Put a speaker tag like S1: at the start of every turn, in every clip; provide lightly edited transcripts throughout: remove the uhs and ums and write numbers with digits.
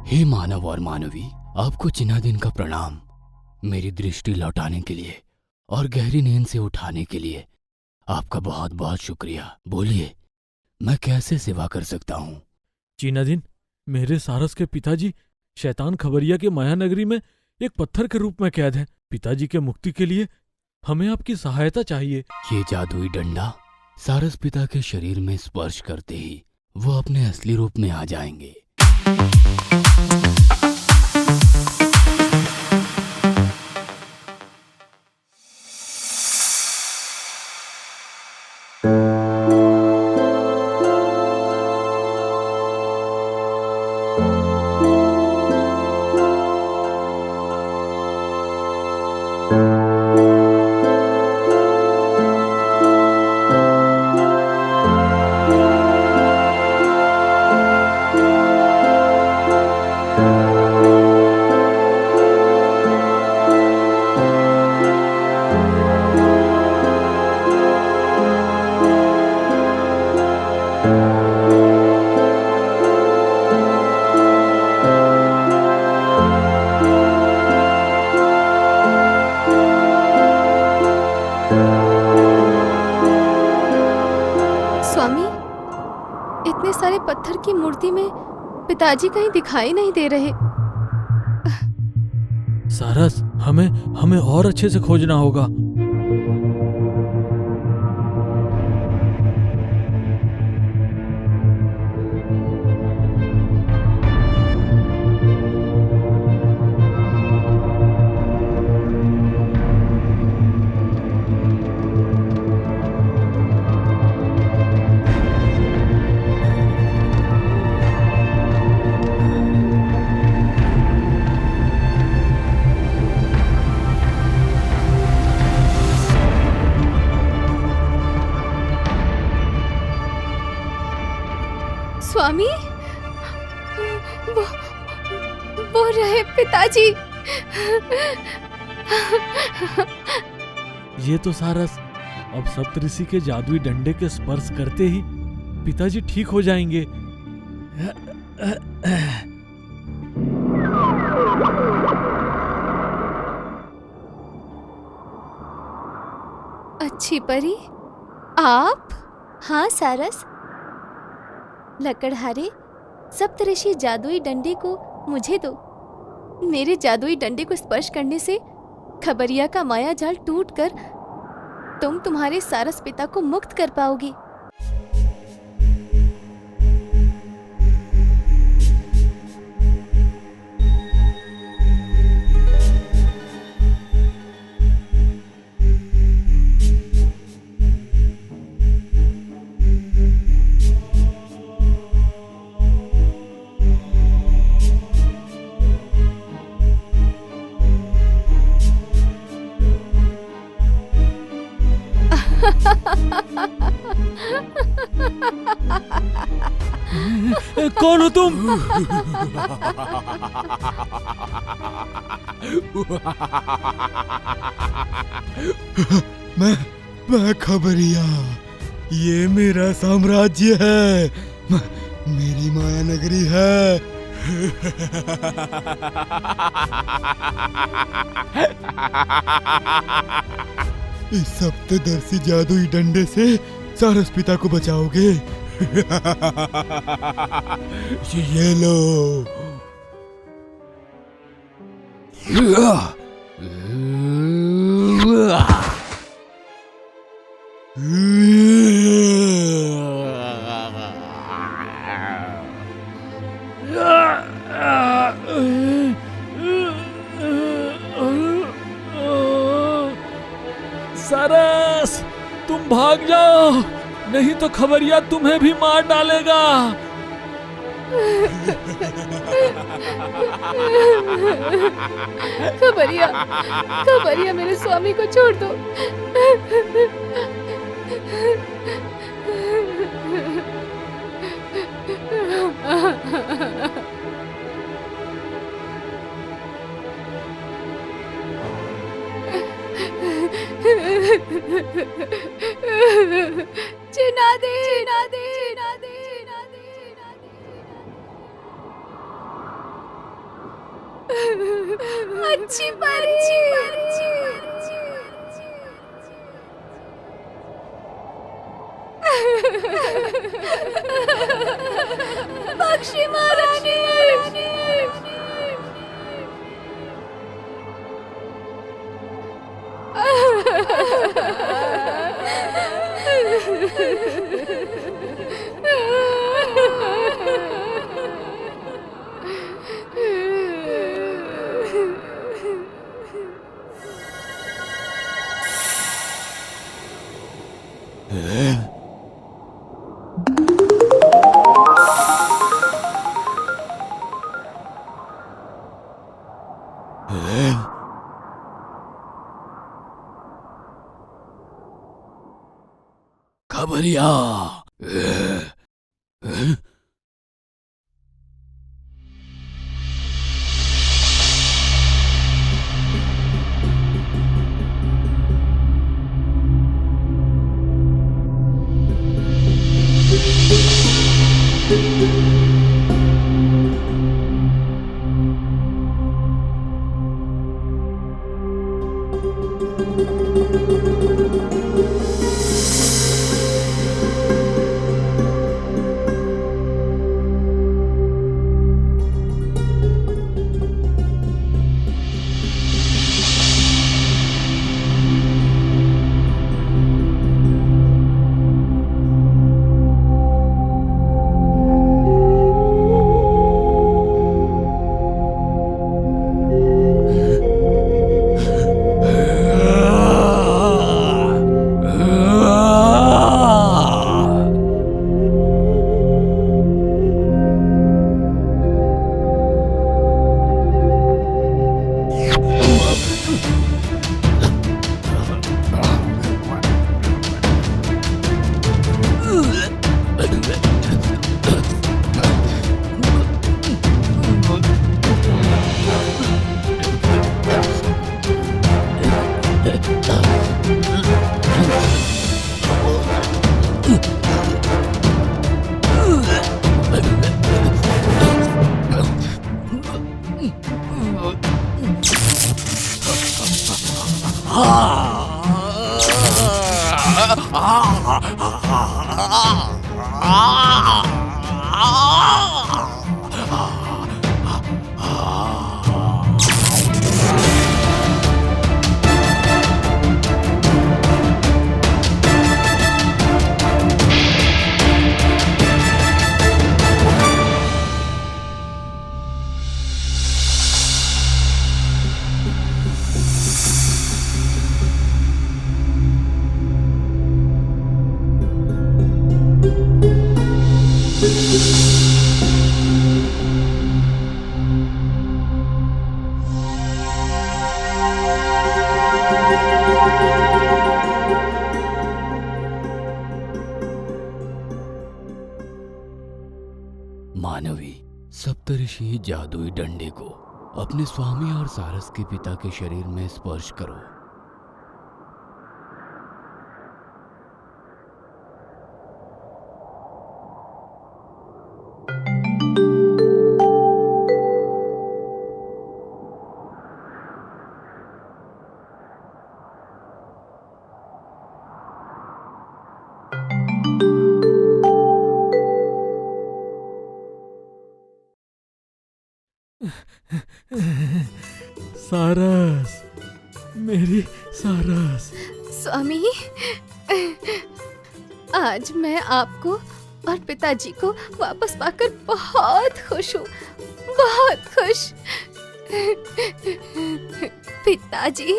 S1: हे मानव और मानवी, आपको चिनादिन का प्रणाम। मेरी दृष्टि लौटाने के लिए और गहरी नींद से उठाने के लिए आपका बहुत बहुत शुक्रिया। बोलिए, मैं कैसे सेवा कर सकता हूँ?
S2: चीनादिन, मेरे सारस के पिताजी शैतान खबरिया के माया नगरी में एक पत्थर के रूप में कैद है। पिताजी के मुक्ति के लिए हमें आपकी सहायता चाहिए।
S1: ये जादुई डंडा सारस पिता के शरीर में स्पर्श करते ही वो अपने असली रूप में आ जाएंगे।
S3: स्वामी, इतने सारे पत्थर की मूर्ति में पिताजी कहीं दिखाई नहीं दे रहे।
S2: सारस, हमें और अच्छे से खोजना होगा।
S3: स्वामी, वो रहे पिताजी।
S2: ये तो सारस, अब सप्तऋषि के जादुई डंडे के स्पर्श करते ही पिताजी ठीक हो जाएंगे।
S3: अच्छी परी, आप?
S4: हाँ सारस, लकड़हारे, सप्तऋषि जादुई डंडे को मुझे दो।
S3: मेरे जादुई डंडे को स्पर्श करने से खबरिया का माया जाल टूटकर तुम तुम्हारे सारस पिता को मुक्त कर पाओगी।
S2: कौन हो तुम?
S5: मैं खबरिया। ये मेरा साम्राज्य है, मेरी माया नगरी है। इस सप्तदर्शी जादुई डंडे से सारस पिता को बचाओगे। ये लो।
S2: सारस, तुम भाग जाओ, नहीं तो खबरिया तुम्हें भी मार डालेगा।
S3: खबरिया मेरे स्वामी को छोड़ दो। चिना दे। अच्छी परी। बख्शी महारानी।
S1: खबरिया। मानवी, सप्तऋषि जादुई डंडे को अपने स्वामी और सारस के पिता के शरीर में स्पर्श करो।
S2: सारस, मेरी सारस।
S3: स्वामी, आज मैं आपको और पिताजी को वापस पाकर बहुत खुश हूँ, बहुत खुश। पिताजी,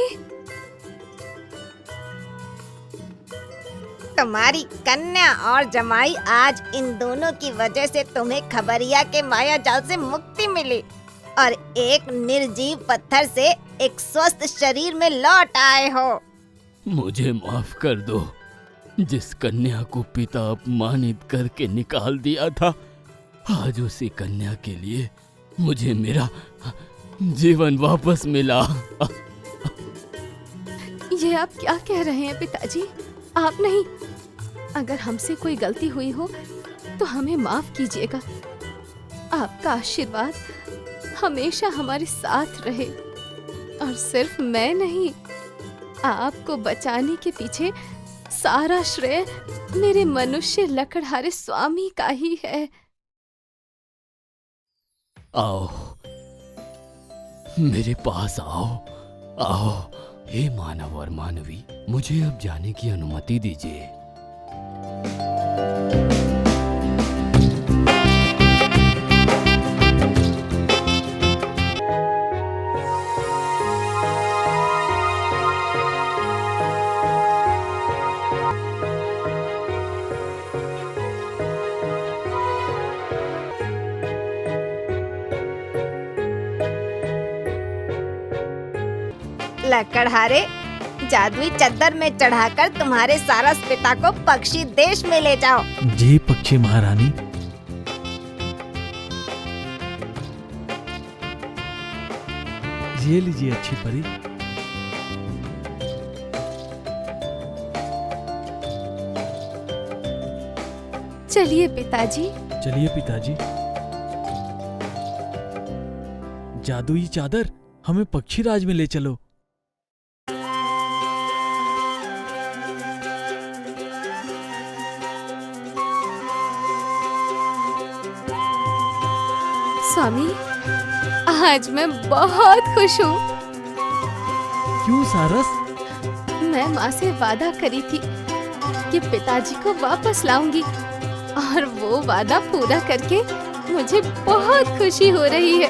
S6: तुम्हारी कन्या और जमाई, आज इन दोनों की वजह से तुम्हें खबरिया के माया जाल से मुक्ति मिली और एक निर्जीव पत्थर से एक स्वस्थ शरीर में लौट आए हो।
S1: मुझे माफ कर दो। जिस कन्या को पिता अपमानित करके निकाल दिया था, आज उसी कन्या के लिए मुझे मेरा जीवन वापस मिला।
S3: ये आप क्या कह रहे हैं पिताजी? आप नहीं। अगर हमसे कोई गलती हुई हो तो हमें माफ कीजिएगा। आपका आशीर्वाद हमेशा हमारे साथ रहे। और सिर्फ मैं नहीं, आपको बचाने के पीछे सारा श्रेय मेरे मनुष्य लकड़हारे स्वामी का ही है।
S1: आओ, मेरे पास आओ, आओ। हे मानव और मानवी, मुझे अब जाने की अनुमति दीजिए।
S6: लकड़हारे, जादुई चद्दर में चढ़ाकर तुम्हारे सारस पिता को पक्षी देश में ले जाओ।
S2: जी पक्षी महारानी। ये लीजिए अच्छी परी।
S3: चलिए पिताजी।
S2: चलिए पिताजी। जादुई चादर, हमें पक्षी राज में ले चलो।
S3: स्वामी, आज मैं बहुत खुश हूँ।
S2: क्यों सारस?
S3: मैं माँ से वादा करी थी कि पिताजी को वापस लाऊंगी, और वो वादा पूरा करके मुझे बहुत खुशी हो रही है।